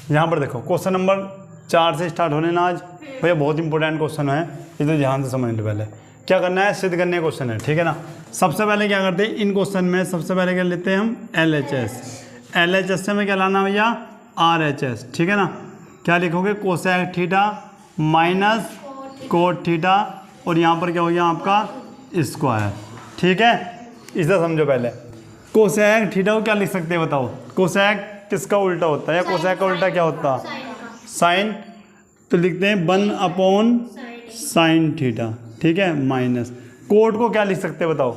यहाँ पर देखो क्वेश्चन नंबर 4 से स्टार्ट होने ना आज भैया, बहुत इंपॉर्टेंट क्वेश्चन है, ये तो ध्यान से समझने पहले क्या करना है, सिद्ध करने क्वेश्चन है, ठीक है ना। सबसे पहले क्या करते हैं इन क्वेश्चन में, सबसे पहले क्या लेते हैं हम LHS। LHS से हमें क्या लाना भैया, RHS, ठीक है ना। क्या लिखोगे, cosec theta minus cot theta और यहाँ पर क्या हो गया आपका स्क्वायर, ठीक है। इसे समझो पहले, कोसेक थीटा को क्या लिख सकते हैं बताओ, कोसेक किसका उल्टा होता है या कोसेक का उल्टा क्या होता है, साइन, तो लिखते हैं 1/sin थीटा, ठीक है, माइनस कोट को क्या लिख सकते हैं बताओ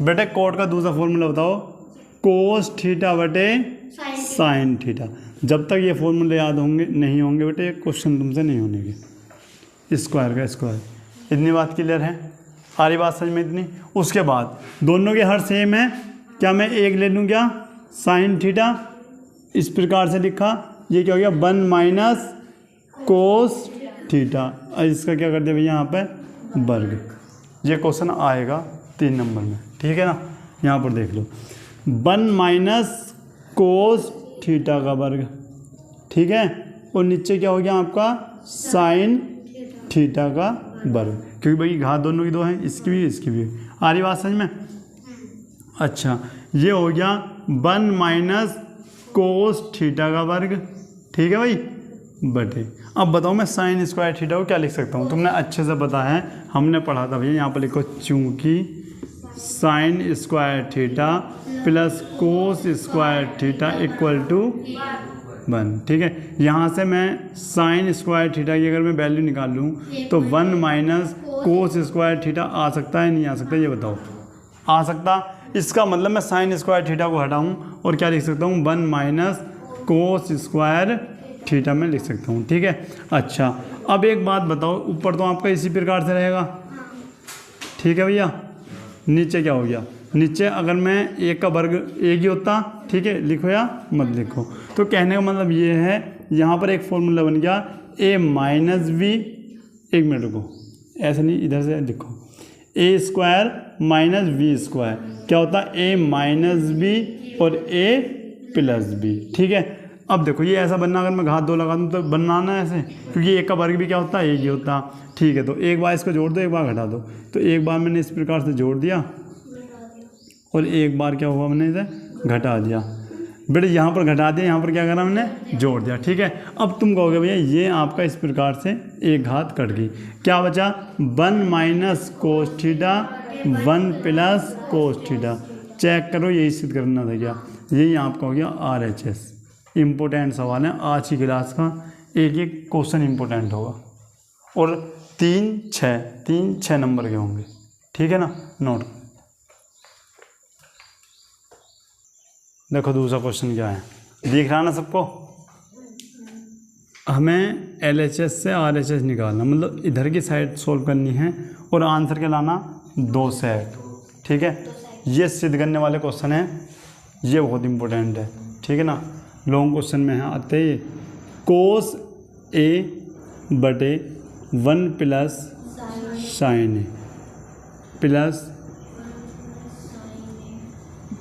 बेटे, कोट का दूसरा फॉर्मूला बताओ, कोस थीटा बटे साइन थीटा। जब तक ये फॉर्मूले याद होंगे नहीं होंगे बेटे क्वेश्चन तुमसे नहीं होने के। स्क्वायर का स्क्वायर, इतनी बात क्लियर है, आ रही बात समझ में इतनी। उसके बाद दोनों के हर सेम है, क्या मैं एक ले लूँ क्या, साइन थीटा, इस प्रकार से लिखा, ये क्या हो गया 1 - कोस थीटा, और इसका क्या कर दिया भैया यहाँ पे वर्ग। ये क्वेश्चन आएगा 3 नंबर में, ठीक है ना। यहाँ पर देख लो 1 - कोस थीटा का वर्ग, ठीक है, और नीचे क्या हो गया आपका साइन थीटा का वर्ग, क्योंकि भाई घात दोनों की दो हैं, इसकी भी इसकी भी। आ रही बात समझ में। अच्छा, ये हो गया 1 - कोस थीटा का वर्ग, ठीक है भाई, बटे। अब बताओ मैं साइन स्क्वायर थीटा को क्या लिख सकता हूँ, तुमने अच्छे से पता है, हमने पढ़ा था भैया। यहाँ पर लिखो चूंकि sine square theta plus cos square theta equal to 1, ठीक है। यहाँ से मैं साइन स्क्वायर थीटा की अगर मैं वैल्यू निकाल लूँ तो 1 - कोस स्क्वायर थीटा आ सकता है नहीं आ सकता, ये बताओ। आ सकता, इसका मतलब मैं साइन स्क्वायर थीटा को हटाऊँ और क्या लिख सकता हूँ 1 - कोस स्क्वायर थीटा में लिख सकता हूँ, ठीक है। अच्छा, अब एक बात बताओ, ऊपर तो आपका इसी प्रकार से रहेगा, ठीक है भैया, नीचे क्या हो गया, नीचे अगर मैं एक का वर्ग एक ही होता, ठीक है, लिखो या मत लिखो। तो कहने का मतलब ये है, यहाँ पर एक फॉर्मूला बन गया a - b, एक मिनट रुको, ऐसे नहीं, इधर से लिखो, a² - b², क्या होता है a - b और a+b, ठीक है। अब देखो ये ऐसा बनना, अगर मैं घात 2 लगा दूँ तो बनाना है ऐसे, क्योंकि एक का वर्ग भी क्या होता है एक ही होता, ठीक है। तो एक बार इसको जोड़ दो, एक बार घटा दो, तो एक बार मैंने इस प्रकार से जोड़ दिया और एक बार क्या हुआ मैंने इसे घटा दिया। बेटे यहाँ पर घटा दिया, यहाँ पर क्या करा मैंने जोड़ दिया, ठीक है। अब तुम कहोगे भैया ये आपका इस प्रकार से एक घात कट गई, क्या बचा 1 - cos theta 1 + cos theta. Check करो, यही सिद्ध करना था क्या, यही आपका हो गया RHS। इम्पोर्टेंट सवाल है आज की क्लास का, एक एक क्वेश्चन इम्पोर्टेंट होगा और 3-6 नंबर के होंगे, ठीक है ना। नोट देखो दूसरा क्वेश्चन क्या है, दिख रहा ना सबको। हमें LHS से RHS निकालना, मतलब इधर की साइड सोल्व करनी है और आंसर क्या लाना 2 सेट, ठीक है। ये सिद्ध करने वाले क्वेश्चन है, ये बहुत इंपॉर्टेंट है, ठीक है ना। लॉन्ग क्वेश्चन में है आते ही, कोस A बटे 1 + sine A plus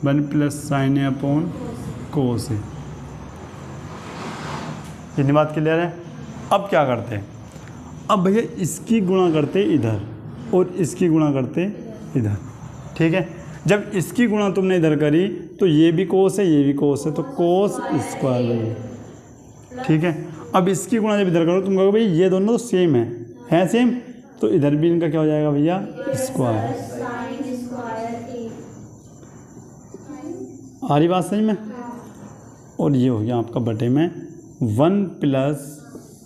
1 + sine A upon cos A। इतनी बात क्लियर है। अब क्या करते हैं, अब भैया इसकी गुणा करते इधर और इसकी गुणा करते इधर, ठीक है। जब इसकी गुणा तुमने इधर करी तो ये भी कोस है ये भी कोस है, तो कोस स्क्वायर बनेगा, ठीक है। अब इसकी गुणा जब इधर करो तुम कहोगे भाई ये दोनों तो सेम है सेम, तो इधर भी इनका क्या हो जाएगा भैया स्क्वायर। आ रही बात सही में। और ये हो गया आपका बटे में 1 +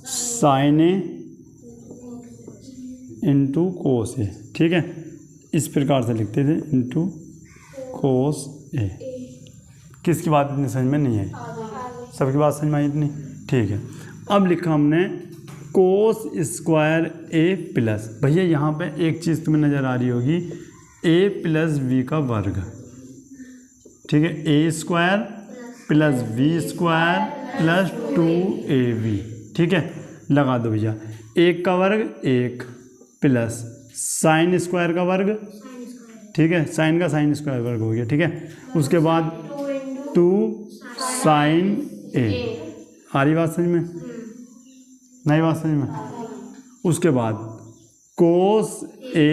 sine A into cos A, ठीक है। इस प्रकार से लिखते थे इंटू कोस A। किसकी बात इतनी समझ में नहीं आई, सबकी बात समझ में आई इतनी, ठीक है। अब लिखा हमने कोस स्क्वायर A प्लस, भैया यहाँ पे एक चीज़ तुम्हें नज़र आ रही होगी a + b का वर्ग, ठीक है, a² + b² + 2ab, ठीक है। लगा दो भैया, 1 का वर्ग 1 प्लस साइन स्क्वायर का वर्ग, ठीक है, साइन का साइन स्क्वायर वर्ग हो गया, ठीक है। उसके बाद 2 साइन A आ रही बात समझ में? नहीं बात समझ में? उसके बाद कोस ए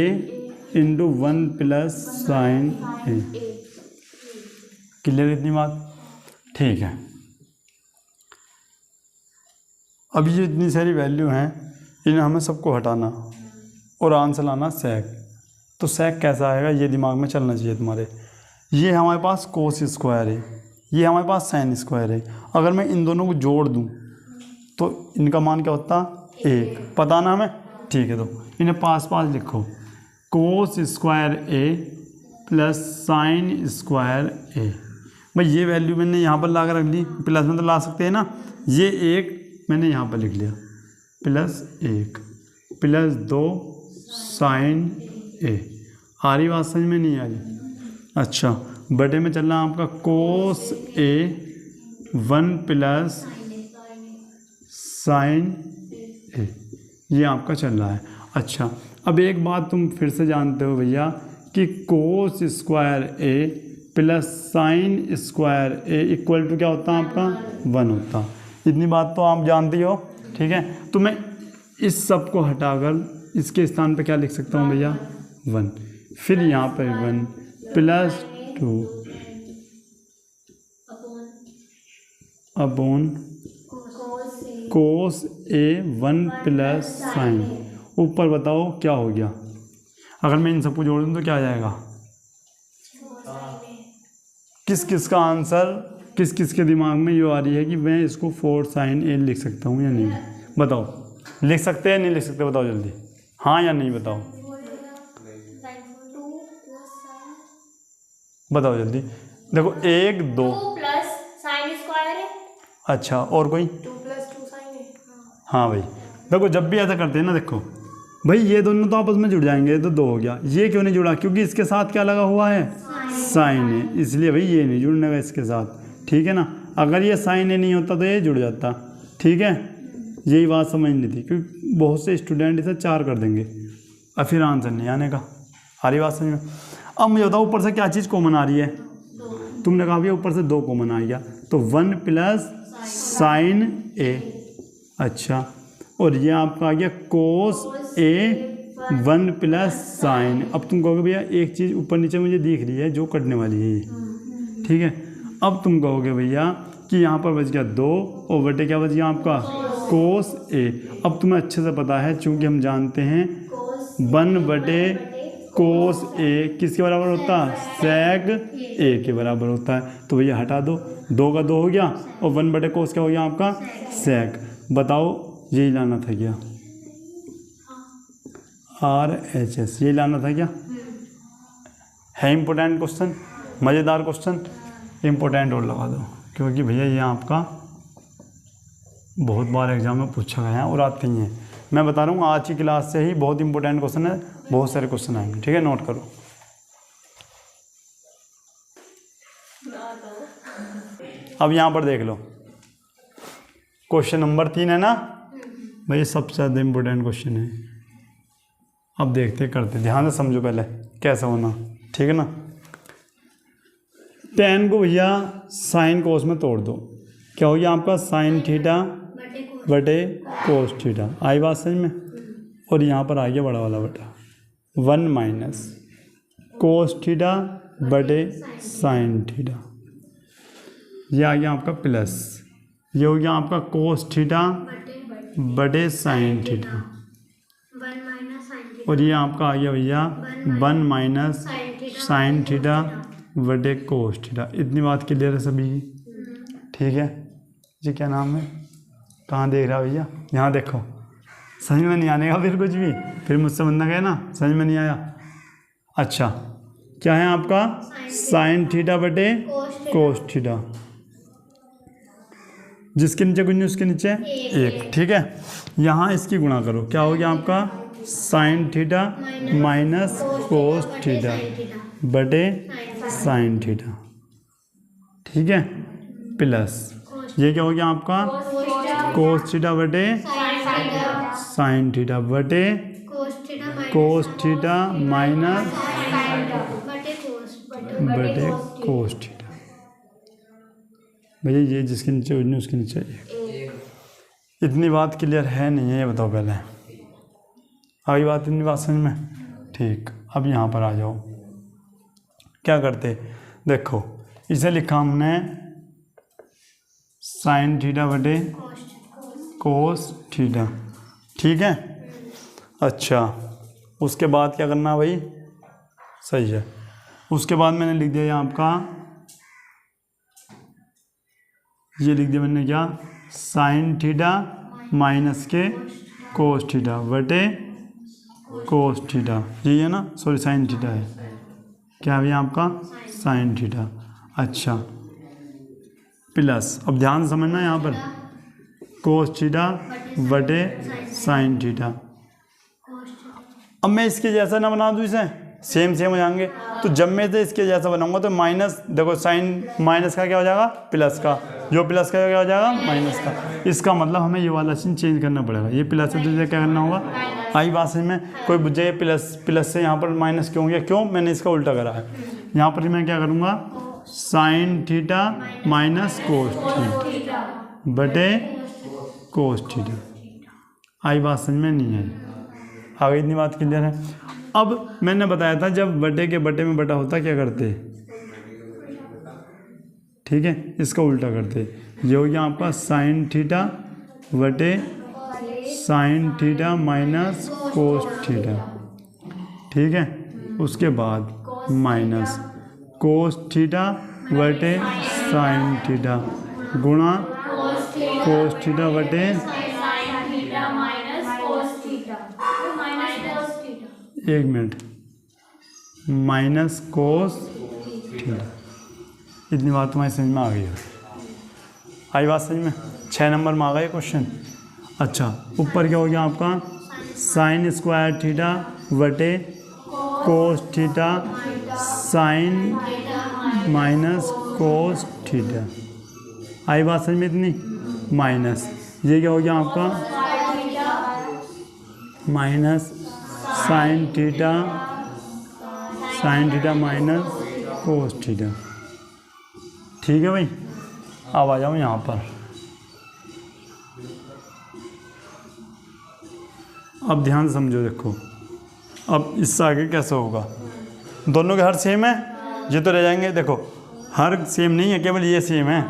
इंटू 1 प्लस साइन ए। क्लियर इतनी बात? ठीक है। अब ये इतनी सारी वैल्यू हैं, इन्हें हमें सबको हटाना और आंसर लाना सेक। तो सेक कैसा आएगा ये दिमाग में चलना चाहिए तुम्हारे। ये हमारे पास कोस स्क्वायर है, ये हमारे पास साइन स्क्वायर है। अगर मैं इन दोनों को जोड़ दूं तो इनका मान क्या होता? 1। पता ना हमें? ठीक है, तो इन्हें पास पास लिखो। कोस square A plus sine square ए। भाई ये वैल्यू मैंने यहाँ पर ला कर रख ली, प्लस में तो ला सकते हैं ना। ये 1 मैंने यहाँ पर लिख लिया, प्लस 1 प्लस 2 साइन ए। आ रही बात समझ में? नहीं आ रही? अच्छा, बटे में चल रहा है आपका कोस ए 1 प्लस साइन ए, ये आपका चल रहा है। अच्छा, अब एक बात तुम फिर से जानते हो भैया कि cos square A plus sine square A equal to क्या होता है आपका? 1 होता। इतनी बात तो आप जानती हो, ठीक है। तो मैं इस सब को हटाकर इसके स्थान पे क्या लिख सकता हूँ भैया? 1। फिर यहाँ पर 1 प्लस 2 अपॉन कोस ए 1 प्लस साइन। ऊपर बताओ क्या हो गया? अगर मैं इन सबको जोड़ दूँ तो क्या आ जाएगा? किस किस का आंसर, किस किस के दिमाग में ये आ रही है कि मैं इसको 4 साइन ए लिख सकता हूँ या नहीं? बताओ, लिख सकते हैं नहीं लिख सकते? बताओ जल्दी, हाँ या नहीं बताओ, बताओ जल्दी। देखो 1 2 प्लस साइन स्क्वायर है। अच्छा, और कोई? 2 प्लस 2 साइन है। हाँ भाई, देखो जब भी ऐसा करते हैं ना, देखो भाई ये दोनों तो आपस में जुड़ जाएंगे, तो 2 हो गया। ये क्यों नहीं जुड़ा? क्योंकि इसके साथ क्या लगा हुआ है? साइन है, इसलिए भाई ये नहीं जुड़ने का इसके साथ, ठीक है ना। अगर ये साइन ए नहीं होता तो ये जुड़ जाता, ठीक है। यही बात समझनी थी, क्योंकि बहुत से स्टूडेंट इसे 4 कर देंगे और फिर आंसर नहीं आने का। आ रही बात समझ में? अब मुझे बताओ ऊपर से क्या चीज़ कॉमन आ रही है? तुमने कहा भैया ऊपर से 2 कॉमन आ गया, तो 1 प्लस साइन ए। अच्छा, और ये आपका आ गया कोस ए 1 प्लस साइन। अब तुम कहोगे भैया एक चीज़ ऊपर नीचे मुझे दिख रही है जो कटने वाली है ये, ठीक है। अब तुम कहोगे भैया कि यहाँ पर बच गया 2 और बटे क्या बच गया आपका? कोस ए। अब तुम्हें अच्छे से पता है, चूँकि हम जानते हैं 1 बटे कोस ए किसके बराबर होता है? सेक ए के बराबर होता है। तो भैया हटा दो, 2 का 2 हो गया और 1 बटे कोस क्या हो गया आपका? सेक। बताओ यही लाना था क्या? RHS यही लाना था क्या? है इम्पोर्टेंट क्वेश्चन, मज़ेदार क्वेश्चन, इम्पोर्टेंट और लगा दो, क्योंकि भैया ये आपका बहुत बार एग्जाम में पूछा गया है और आते ही हैं। मैं बता रहा हूँ आज की क्लास से ही बहुत इंपॉर्टेंट क्वेश्चन है, बहुत सारे क्वेश्चन आएंगे, ठीक है। नोट करो। अब यहाँ पर देख लो, क्वेश्चन नंबर 3 है ना भाई, सबसे ज़्यादा इम्पोर्टेंट क्वेश्चन है। अब देखते करते, ध्यान से समझो पहले कैसा होना, ठीक है ना। tan को भैया साइन कोस में तोड़ दो, क्या हो गया आपका? साइन थीटा बटे कोस थीटा। आई बात समझ में? और यहाँ पर आ गया बड़ा वाला बटा 1 माइनस कोस थीटा बटे साइन थीटा। ये आ गया आपका प्लस, ये हो गया आपका कोस थीटा बटे साइन थीटा, और ये आपका आ गया भैया 1 माइनस साइन थीटा बटे कोस थीटा। इतनी बात क्लियर है सभी, ठीक है जी। क्या नाम है? कहाँ देख रहा भैया? यहाँ देखो, समझ में नहीं आने का फिर कुछ भी, फिर मुझसे बनना गया ना, समझ में नहीं आया। अच्छा, क्या है आपका? साइन थीटा बटे कोस थीटा, जिसके नीचे कुछ नहीं उसके नीचे 1, ठीक है। यहाँ इसकी गुणा करो, क्या हो गया आपका? Sign theta minus cos theta बटे साइन थीटा, ठीक है, प्लस ये क्या हो गया आपका? कोस थीटा बटे साइन थीटा बटे कोस थीटा माइनस बटे कोस थीटा। भैया ये जिसके नीचे उसके नीचे 1, इतनी बात क्लियर है नहीं है, ये बताओ पहले। आगे बात, इतनी बात समझ में? ठीक, अब यहाँ पर आ जाओ। क्या करते, देखो इसे लिखा हमने साइन थीटा बटे कोस थीटा, ठीक है। अच्छा, उसके बाद क्या करना भाई? सही है। उसके बाद मैंने लिख दिया यहाँ आपका, ये लिख दिया मैंने क्या, साइन थीटा माइनस के कोस थीटा बटे कोस थीटा, यही है ना? सॉरी, साइन थीटा है, क्या है आपका? Sine theta. अच्छा, प्लस, अब ध्यान समझना यहाँ पर, कोस थीटा बटे साइन थीटा। अब मैं इसके जैसा ना बना दूँ, इसे सेम सेम हो जाएंगे, तो जब मैं इसे इसके जैसा बनाऊंगा तो माइनस, देखो साइन माइनस का क्या हो जाएगा? प्लस का, जो प्लस का क्या हो जाएगा? माइनस का। इसका मतलब हमें ये वाला सीन चेंज करना पड़ेगा, ये प्लस है तो क्या करना होगा? आई बात समझ में? कोई बुझे प्लस से यहाँ पर माइनस क्यों गया? क्यों? मैंने इसका उल्टा करा है। यहाँ पर मैं क्या करूँगा, sign theta minus cos theta बटे कोस थीटा। आई बात समझ में? नहीं आई? आगे इतनी बात क्लियर है? अब मैंने बताया था जब बटे के बटे में बटा होता क्या करते, ठीक है, इसका उल्टा करते। ये हो गया आपका साइन थीटा बटे sine theta minus cos theta, ठीक है। उसके बाद माइनस कोस थीटा बटे साइन थीटा गुणा कोस थीटा बटे, एक मिनट, माइनस कोस थीटा। इतनी बात तुम्हारी समझ में आ गई है? आई बात समझ में? 6 नंबर में आ गया क्वेश्चन। अच्छा, ऊपर क्या हो गया आपका, साइन स्क्वायर थीटा बटे cos theta sine minus cos theta. आई बात समझ में इतनी? माइनस, ये क्या हो गया आपका, minus sign theta minus cos theta, ठीक है भाई। अब आ जाऊँ यहाँ पर, अब ध्यान से समझो, देखो अब इससे आगे कैसे होगा। दोनों के हर सेम है, ये तो रह जाएंगे। देखो हर सेम नहीं है, केवल ये सेम है,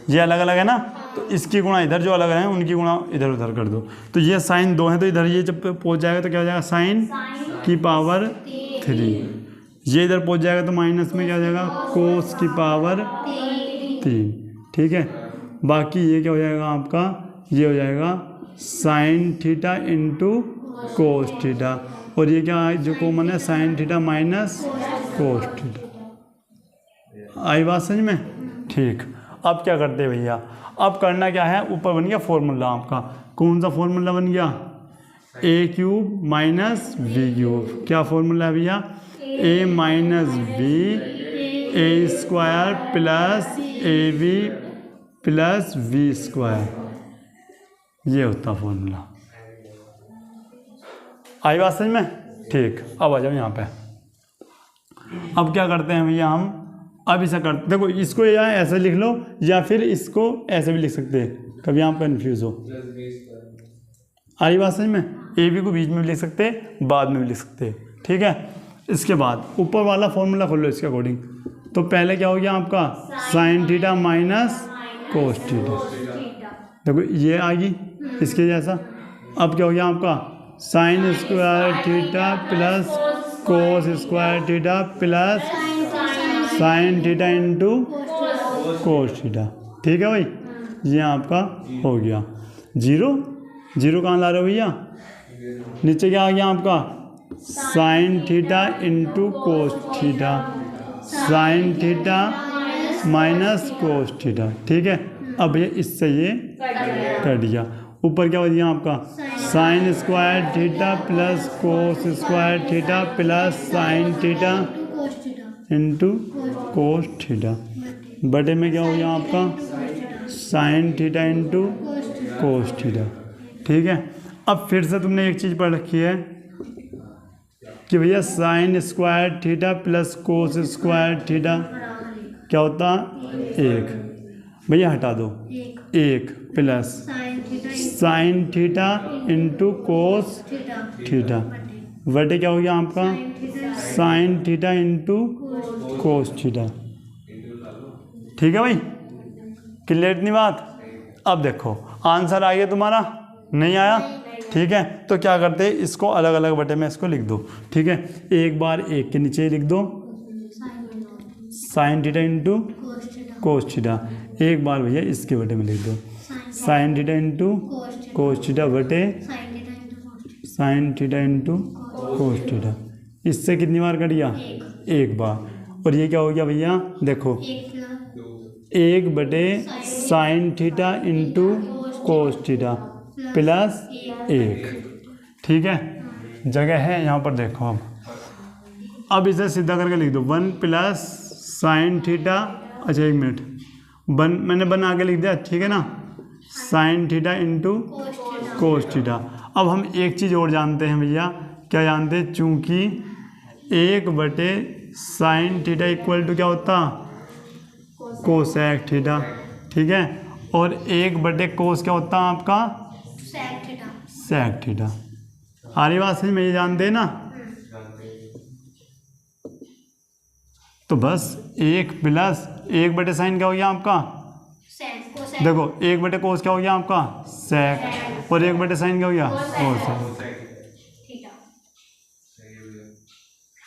ये अलग अलग है ना, तो इसकी गुणा इधर जो अलग है उनकी गुणा इधर उधर कर दो। तो ये साइन 2 है, तो इधर ये जब पहुंच जाएगा तो क्या हो जाएगा, साइन की पावर 3। ये इधर पहुंच जाएगा तो माइनस में क्या हो जाएगा, कोस की पावर 3, ठीक है। बाकी ये क्या हो जाएगा आपका, ये हो जाएगा sine theta into cos theta, और ये क्या है जो कॉमन है, sine theta minus cos theta. आई बात समझ में? ठीक, अब क्या करते हैं भैया, अब करना क्या है, ऊपर बन गया फॉर्मूला आपका। कौन सा फॉर्मूला बन गया, A cube minus B cube. क्या फॉर्मूला है भैया, A minus B A square plus A B plus B square, ये होता फॉर्मूला। आई बात समझ में? ठीक, अब आ जाओ यहाँ पे। अब क्या करते हैं भैया हम, अब इसे करते, देखो इसको या ऐसे लिख लो या फिर इसको ऐसे भी लिख सकते हैं, कभी आप कन्फ्यूज हो। आई बात समझ में? ए बी को बीच में भी लिख सकते हैं, बाद में भी लिख सकते हैं, ठीक है। इसके बाद ऊपर वाला फॉर्मूला खोल लो इसके अकॉर्डिंग। तो पहले क्या हो गया आपका, sign theta minus cos theta, देखो ये आ गई इसके जैसा। अब क्या हो गया आपका, sign square theta plus cos square theta plus sign theta into cos theta, ठीक है भाई। ये आपका हो गया। जीरो, जीरो कहाँ ला रहे हो भैया, नीचे क्या आ गया आपका, sign theta into cos theta sign theta minus cos theta, ठीक है। अब ये इससे ये कट गया। ऊपर क्या हो गया आपका, sign square theta plus cos square theta plus sign theta into cos theta, बटे में क्या हो गया आपका, sign theta into cos theta, ठीक है। अब फिर से तुमने एक चीज़ पढ़ रखी है कि भैया sign square theta plus cos square theta क्या होता, 1। भैया हटा दो, 1 plus sign theta into cos theta बटे क्या हो गया आपका sign theta into cos theta. ठीक है भाई, क्लियर इतनी बात। अब देखो आंसर आ गया तुम्हारा, नहीं आया? ठीक है, तो क्या करते हैं, इसको अलग अलग बटे में इसको लिख दो। ठीक है, एक बार एक के नीचे लिख दो sine theta into cos theta, एक बार भैया इसके बटे में लिख दो sine theta into cos theta बटे sine theta into cos theta. इससे कितनी बार कट गया? एक बार। और ये क्या हो गया भैया, देखो 1 बटे sine theta into cos theta plus 1। ठीक है, जगह है यहाँ पर, देखो अब इसे सीधा करके लिख दो 1 प्लस साइन थीटा, अच्छा 1 मिनट, मैंने बना के लिख दिया। ठीक है ना, sign theta into cos theta. अब हम एक चीज़ और जानते हैं भैया, क्या जानते हैं, चूंकि 1 बटे साइन थीटा इक्वल टू क्या होता, कोसेक थीटा। ठीक है, और 1 बटे कोस क्या होता है आपका, सेक थीटा। आरी बात समझ में, ये जानते हैं ना। तो बस 1 प्लस 1 बटे साइन क्या हो गया आपका, देखो 1 बटे कोस क्या हो गया आपका, सेक, और 1 बटे साइन क्या हो गया, कोसेक।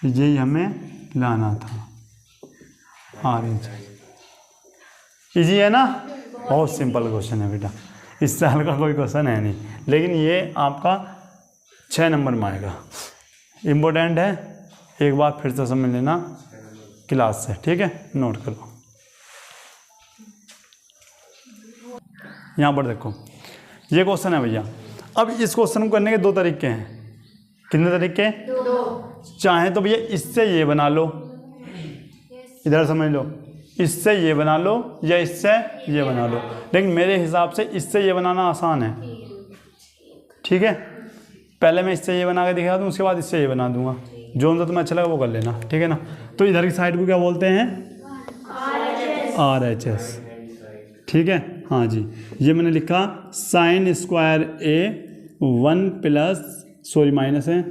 यही हमें लाना था। इजी है ना, बहुत सिंपल क्वेश्चन है बेटा, इससे हल्का कोई क्वेश्चन है नहीं, लेकिन ये आपका 6 नंबर में आएगा। इम्पोर्टेंट है, एक बार फिर से समझ लेना क्लास से। ठीक है, नोट करो। यहाँ पर देखो ये क्वेश्चन है भैया। अब इस क्वेश्चन को करने के 2 तरीके हैं। कितने तरीके? 2। चाहे तो भैया इससे ये बना लो, इधर समझ लो, इससे ये बना लो या इससे ये बना लो, लेकिन मेरे हिसाब से इससे ये बनाना आसान है। ठीक है, पहले मैं इससे ये बना के दिखा दूँ, उसके बाद इससे ये बना दूंगा, जो सा तुम्हें अच्छा लगा वो कर लेना। ठीक है ना, तो इधर की साइड को क्या बोलते हैं, RHS। ठीक है, हाँ जी, ये मैंने लिखा sine square A 1 plus, sorry minus है,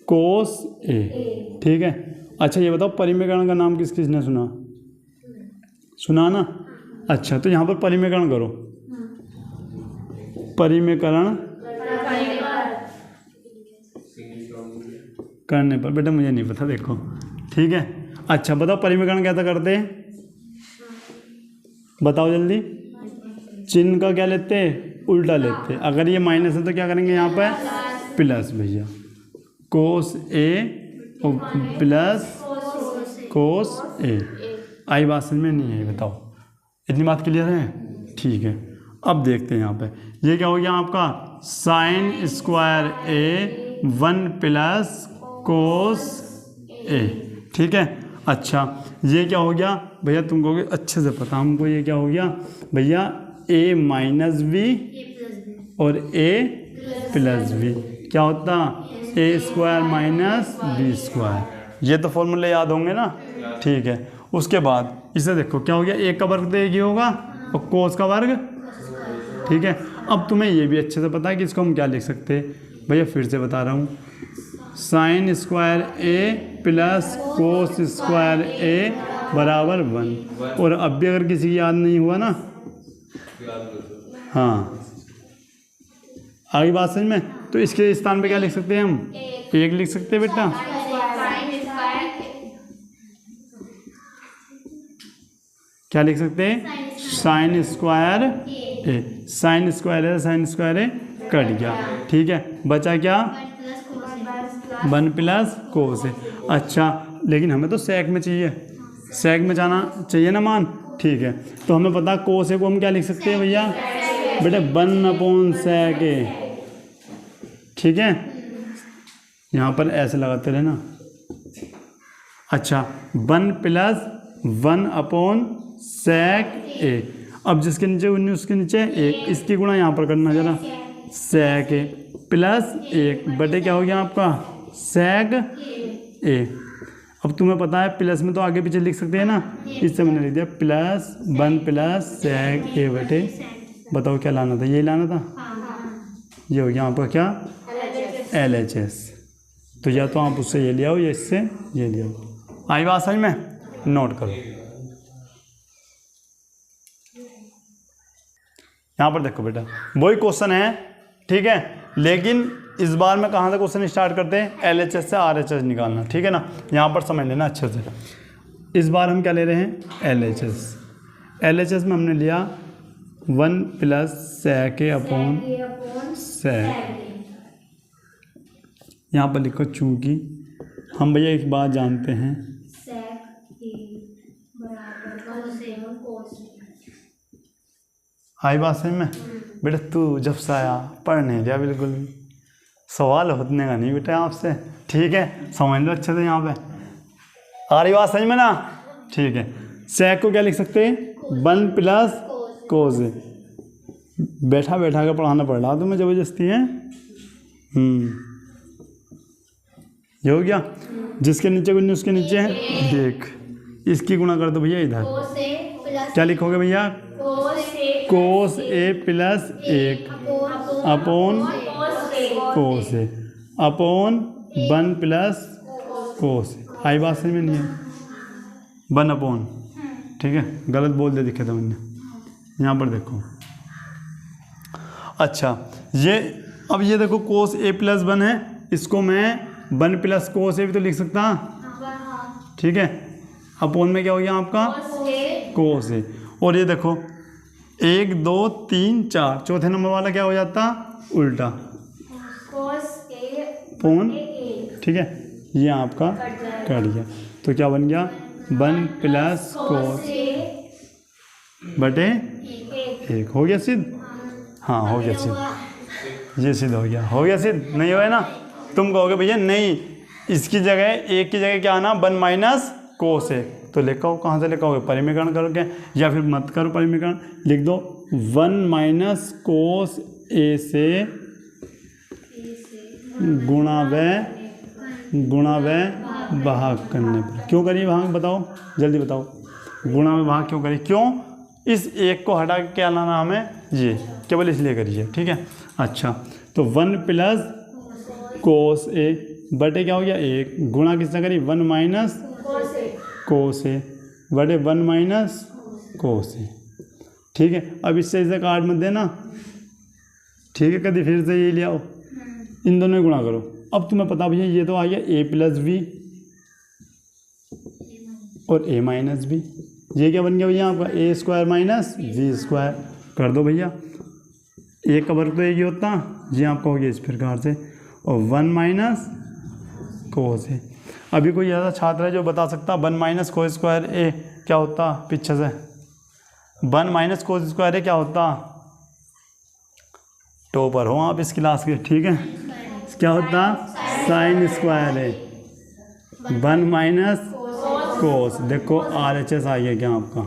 कोस A। ठीक है, अच्छा ये बताओ परिमेकरण का नाम किस किसने सुना ना? अच्छा, तो यहाँ पर परिमेकरण करो, परिमेकरण करने पर बेटा मुझे नहीं पता, देखो। ठीक है, अच्छा बताओ परिमेकरण कैसा करते हैं, बताओ जल्दी। चिन्ह का क्या लेते हैं, उल्टा लेते हैं। अगर ये माइनस है तो क्या करेंगे, यहाँ पर प्लस भैया, कोस A प्लस कोस A। आई बात समझ में नहीं है, बताओ इतनी बात क्लियर है? ठीक है, अब देखते हैं यहाँ पे ये क्या हो गया आपका, sine square A 1 plus cos A। ठीक है, अच्छा ये क्या हो गया भैया, तुम कहोगे अच्छे से पता हमको, ये क्या हो गया भैया, A माइनस B और A प्लस B क्या होता, A square minus B square. ये तो फॉर्मूले याद होंगे ना। ठीक है, उसके बाद इसे देखो क्या हो गया, A का वर्ग तो एक ही होगा और कोस का वर्ग। ठीक है, अब तुम्हें ये भी अच्छे से पता है कि इसको हम क्या लिख सकते हैं भैया, फिर से बता रहा हूँ, sine square A plus cos square A बराबर 1। और अब भी अगर किसी की याद नहीं हुआ ना, हाँ आगे बात समझ में, तो इसके स्थान पे क्या लिख सकते हैं हम, 1 लिख सकते हैं बेटा। क्या लिख सकते हैं, sine square A, sine square है, साइन स्क्वायर है, कट गया। ठीक है, बचा क्या, 1 प्लस कोस है। अच्छा, लेकिन हमें तो सेक में चाहिए, सेक में जाना चाहिए ना मान। ठीक है, तो हमें पता कोस को हम क्या लिख सकते हैं भैया, बेटे 1/sec A। ठीक है, यहाँ पर ऐसे लगाते रहना। अच्छा, 1 प्लस 1/sec A। अब जिसके नीचे 19 उसके नीचे 1, इसकी गुणा यहाँ पर करना जरा, sec A प्लस 1 बटे क्या हो गया आपका, sec A। अब तुम्हें पता है प्लस में तो आगे पीछे लिख सकते हैं ना, इससे मैंने लिख दिया प्लस 1 प्लस सेक ए बटे, बताओ क्या लाना था, ये लाना था, ये हो गया आपका क्या LHS। तो या तो आप उससे ये ले आओ या इससे ये ले आओ। आई बात समझ में, नोट करो। यहाँ पर देखो बेटा वही क्वेश्चन है, ठीक है, लेकिन इस बार में कहाँ से क्वेश्चन स्टार्ट करते हैं, LHS से RHS निकालना, ठीक है ना। यहाँ पर समझ लेना अच्छे से। इस बार हम क्या ले रहे हैं, LHS में हमने लिया 1 प्लस सेक ए अपॉन सेक। यहाँ पर लिखो चूंकि हम भैया एक बात जानते हैं, आई बात समझ में बेटा। तू जब से आया पढ़ नहीं दिया बिल्कुल भी, सवाल होने का नहीं बेटा आपसे, ठीक है, समझ लो अच्छे से। यहाँ पे आ रही बात समझ में ना, ठीक है। सेक को क्या लिख सकते हैं, 1 प्लस कोस। बैठा बैठा के पढ़ाना पड़ रहा तुम्हें ज़बरदस्ती है। ये हो गया, जिसके नीचे गुन्नी उसके नीचे है 1, इसकी गुणा कर दो भैया इधर, क्या लिखोगे भैया, कोस ए प्लस 1 अपॉन कोस ए अपॉन 1 प्लस कोस। आई बात समझ में नहीं है, 1 अपॉन, ठीक है, गलत बोल दे दिखे तो मैंने। यहाँ पर देखो, अच्छा ये अब ये देखो कोस ए प्लस 1 है, इसको मैं 1 प्लस कोस ए भी तो लिख सकता, ठीक है, अपॉन में क्या हो गया आपका कोस ए। और ये देखो 1 2 3 4, चौथे नंबर वाला क्या हो जाता, उल्टा अपॉन, ठीक है, ये आपका कट गया। तो क्या बन गया, 1 प्लस कोस बटे 1 हो गया सिद्ध। हाँ हो गया सिद्ध, ये सिद्ध हो गया, हो गया सिद्ध। नहीं हुआ है ना, तुम कहोगे भैया नहीं, इसकी जगह 1 की जगह क्या आना, 1 माइनस कोस है, तो लिखो कहाँ से लिखोगे, परिमीकरण करोगे या फिर मत करो परिमीकरण, लिख दो 1 माइनस कोस ए से गुणा व भाग करने पर। क्यों करिए भाग, बताओ जल्दी बताओ, गुणा में भाग क्यों करिए, क्यों, इस 1 को हटा के क्या लाना हमें, ये केवल इसलिए करिए, ठीक है। अच्छा तो 1 प्लस कोस ए बटे क्या हो गया 1, गुणा किससे करिए, 1 माइनस कोस ए बटे 1 माइनस कोस ए, ठीक है। अब इससे इसे काट मत देना, ठीक है, कभी फिर से ये ले आओ, इन दोनों में गुणा करो। अब तुम्हें पता भैया ये तो आ गया a प्लस बी और a माइनस बी, ये क्या बन गया भैया आपका a square minus v square, कर दो भैया, एक का वर्ग तो एक ही होता, ये आपका हो गया इस प्रकार से, और 1 माइनस कोस है। अभी कोई ऐसा छात्र है जो बता सकता 1 माइनस कोस स्क्वायर ए क्या होता, पीछे से 1 माइनस कोस स्क्वायर ए क्या होता, टॉपर हो आप इस क्लास के, ठीक है, क्या होता, साइन स्क्वायर है 1 माइनस कोस। देखो RHS आ गया क्या आपका,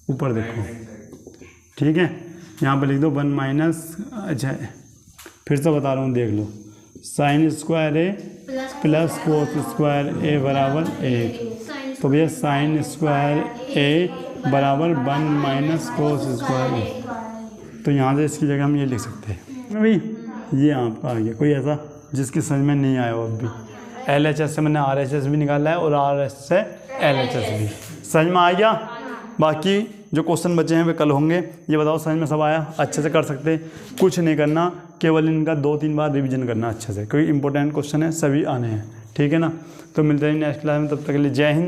ऊपर देखो, ठीक है, यहाँ पर लिख दो 1 माइनस, अच्छा फिर से बता रहा हूँ देख लो, sign square A plus cos square ए बराबर 1, तो भैया साइन स्क्वायर ए बराबर 1 माइनस कोस स्क्वायर ए, तो यहाँ से इसकी जगह हम ये लिख सकते हैं भाई, ये आपका आ गया। कोई ऐसा जिसकी समझ में नहीं आया हो, अब भी LHS से मैंने RHS भी निकाला है और RHS से LHS भी, समझ में आ गया। बाकी जो क्वेश्चन बचे हैं वे कल होंगे। ये बताओ समझ में सब आया, अच्छे से कर सकते, कुछ नहीं करना, केवल इनका 2-3 बार रिवीजन करना अच्छे से, क्योंकि इंपॉर्टेंट क्वेश्चन है, सभी आने हैं, ठीक है ना। तो मिलते हैं नेक्स्ट क्लास में, तब तक के लिए जय हिंद।